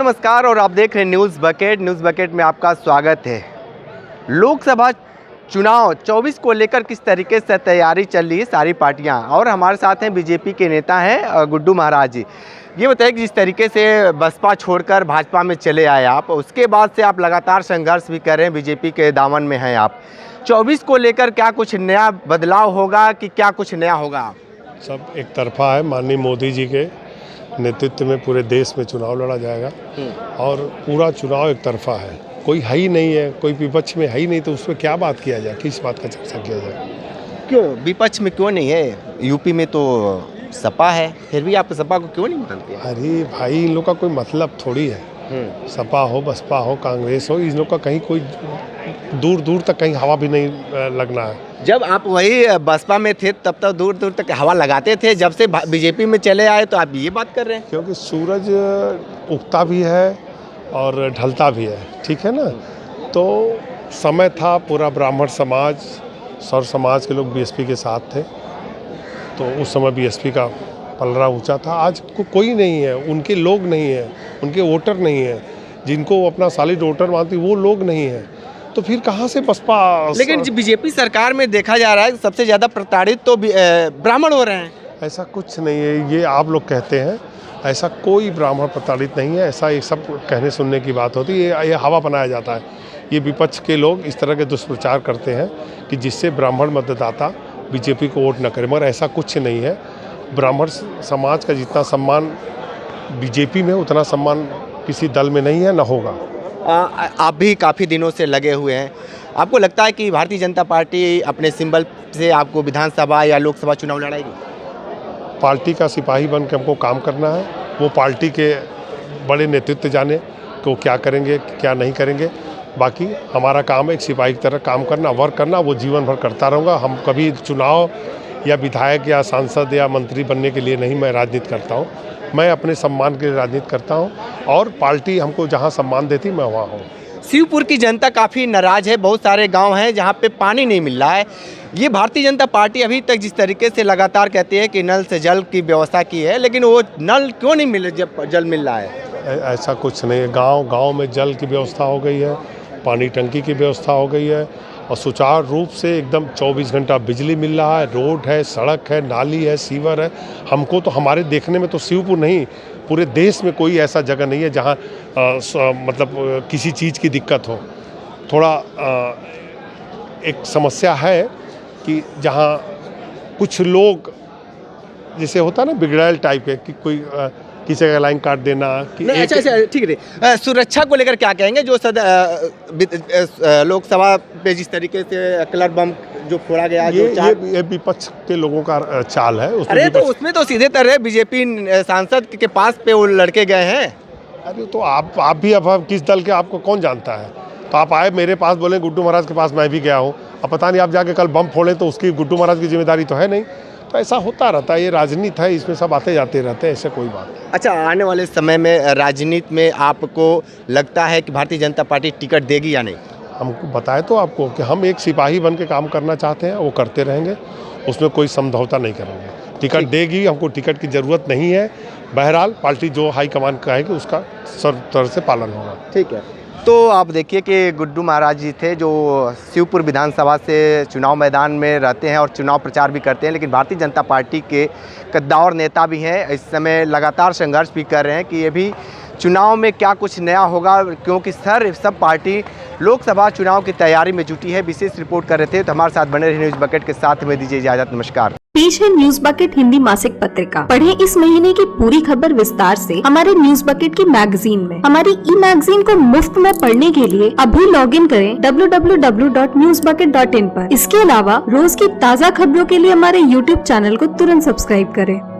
नमस्कार और आप देख रहे हैं न्यूज़ बकेट। न्यूज़ बकेट में आपका स्वागत है। लोकसभा चुनाव 24 को लेकर किस तरीके से तैयारी चल रही है सारी पार्टियां, और हमारे साथ हैं बीजेपी के नेता हैं गुड्डू महाराज जी। ये बताइए कि जिस तरीके से बसपा छोड़कर भाजपा में चले आए आप, उसके बाद से आप लगातार संघर्ष भी कर रहे हैं, बीजेपी के दामन में हैं आप। 24 को लेकर क्या कुछ नया बदलाव होगा कि क्या कुछ नया होगा? सब एक तरफा है। माननीय मोदी जी के नेतृत्व में पूरे देश में चुनाव लड़ा जाएगा और पूरा चुनाव एक तरफा है, कोई है ही नहीं है, कोई विपक्ष में है ही नहीं, तो उस पर क्या बात किया जाए, किस बात का चर्चा किया जाए? क्यों विपक्ष में क्यों नहीं है? यूपी में तो सपा है, फिर भी आप सपा को क्यों नहीं मानते? अरे भाई, इन लोग का कोई मतलब थोड़ी है। सपा हो, बसपा हो, कांग्रेस हो, इन लोग का कहीं कोई दूर दूर तक कहीं हवा भी नहीं लगना है। जब आप वही बसपा में थे तब तक दूर दूर तक हवा लगाते थे, जब से बीजेपी में चले आए तो आप ये बात कर रहे हैं? क्योंकि सूरज उगता भी है और ढलता भी है, ठीक है ना। तो समय था, पूरा ब्राह्मण समाज, सौर समाज के लोग बीएसपी के साथ थे, तो उस समय बीएसपी का पलड़ा ऊंचा था। आज कोई नहीं है, उनके लोग नहीं है, उनके वोटर नहीं है, जिनको वो अपना सॉलिड वोटर मानती वो लोग नहीं है, तो फिर कहाँ से बसपा? लेकिन बीजेपी सरकार में देखा जा रहा है सबसे ज़्यादा प्रताड़ित तो ब्राह्मण हो रहे हैं। ऐसा कुछ नहीं है, ये आप लोग कहते हैं, ऐसा कोई ब्राह्मण प्रताड़ित नहीं है। ऐसा ये सब कहने सुनने की बात होती है, ये हवा बनाया जाता है। ये विपक्ष के लोग इस तरह के दुष्प्रचार करते हैं कि जिससे ब्राह्मण मतदाता बीजेपी को वोट न करें, मगर ऐसा कुछ नहीं है। ब्राह्मण समाज का जितना सम्मान बीजेपी में, उतना सम्मान किसी दल में नहीं है, न होगा। आप भी काफ़ी दिनों से लगे हुए हैं, आपको लगता है कि भारतीय जनता पार्टी अपने सिंबल से आपको विधानसभा या लोकसभा चुनाव लड़ाएगी? पार्टी का सिपाही बन के हमको काम करना है। वो पार्टी के बड़े नेतृत्व जाने कि वो क्या करेंगे क्या नहीं करेंगे। बाकी हमारा काम है एक सिपाही की तरह काम करना, वर्क करना, वो जीवन भर करता रहूँगा। हम कभी चुनाव या विधायक या सांसद या मंत्री बनने के लिए नहीं मैं राजनीति करता हूँ, मैं अपने सम्मान के लिए राजनीति करता हूँ और पार्टी हमको जहाँ सम्मान देती मैं वहाँ हूँ। शिवपुर की जनता काफ़ी नाराज़ है, बहुत सारे गांव हैं जहां पे पानी नहीं मिल रहा है। ये भारतीय जनता पार्टी अभी तक जिस तरीके से लगातार कहती है कि नल से जल की व्यवस्था की है, लेकिन वो नल क्यों नहीं मिल, जब जल मिल रहा है? ऐसा कुछ नहीं है। गांव में जल की व्यवस्था हो गई है, पानी टंकी की व्यवस्था हो गई है और सुचारू रूप से एकदम 24 घंटा बिजली मिल रहा है, रोड है, सड़क है, नाली है, सीवर है। हमको तो हमारे देखने में तो शिवपुर नहीं, पूरे देश में कोई ऐसा जगह नहीं है जहाँ मतलब किसी चीज़ की दिक्कत हो। थोड़ा एक समस्या है कि जहाँ कुछ लोग जैसे होता ना बिगड़ैल टाइप के, कि कोई किसी का लाइन काट देना कि अच्छा ठीक है। सुरक्षा को लेकर क्या कहेंगे? जो लोकसभा पे जिस तरीके से कलर बम जो फोड़ा गया, ये विपक्ष के लोगों का चाल है। अरे तो उसमें तो सीधे तरह बीजेपी सांसद के पास पे वो लड़के गए हैं। अरे तो आप भी अब किस दल के, आपको कौन जानता है? तो आप आए मेरे पास, बोले गुड्डू महाराज के पास मैं भी गया हूँ, अब पता नहीं आप जाके कल बम फोड़े तो उसकी गुड्डू महाराज की जिम्मेदारी तो है नहीं। तो ऐसा होता रहता है, ये राजनीति है, इसमें सब आते जाते रहते हैं, ऐसे कोई बात नहीं। अच्छा, आने वाले समय में राजनीति में आपको लगता है कि भारतीय जनता पार्टी टिकट देगी या नहीं? हमको बताए तो आपको कि हम एक सिपाही बन के काम करना चाहते हैं, वो करते रहेंगे, उसमें कोई समझौता नहीं करेंगे। टिकट देगी, हमको टिकट की ज़रूरत नहीं है। बहरहाल पार्टी जो हाईकमान कहेगी उसका सब तरह से पालन होगा। ठीक है। तो आप देखिए कि गुड्डू महाराज जी थे जो शिवपुर विधानसभा से चुनाव मैदान में रहते हैं और चुनाव प्रचार भी करते हैं, लेकिन भारतीय जनता पार्टी के कद्दावर नेता भी हैं। इस समय लगातार संघर्ष भी कर रहे हैं कि ये भी चुनाव में क्या कुछ नया होगा, क्योंकि सब पार्टी लोकसभा चुनाव की तैयारी में जुटी है। विशेष रिपोर्ट कर रहे थे, तो हमारे साथ बने रहे न्यूज़ बकेट के साथ में दीजिए इजाजत। नमस्कार। पेश है न्यूज़ बकेट हिंदी मासिक पत्रिका। पढ़ें इस महीने की पूरी खबर विस्तार से हमारे न्यूज़ बकेट की मैगजीन में। हमारी ई मैगजीन को मुफ्त में पढ़ने के लिए अभी लॉगिन करें www.newsbucket.in पर। इसके अलावा रोज की ताज़ा खबरों के लिए हमारे YouTube चैनल को तुरंत सब्सक्राइब करें।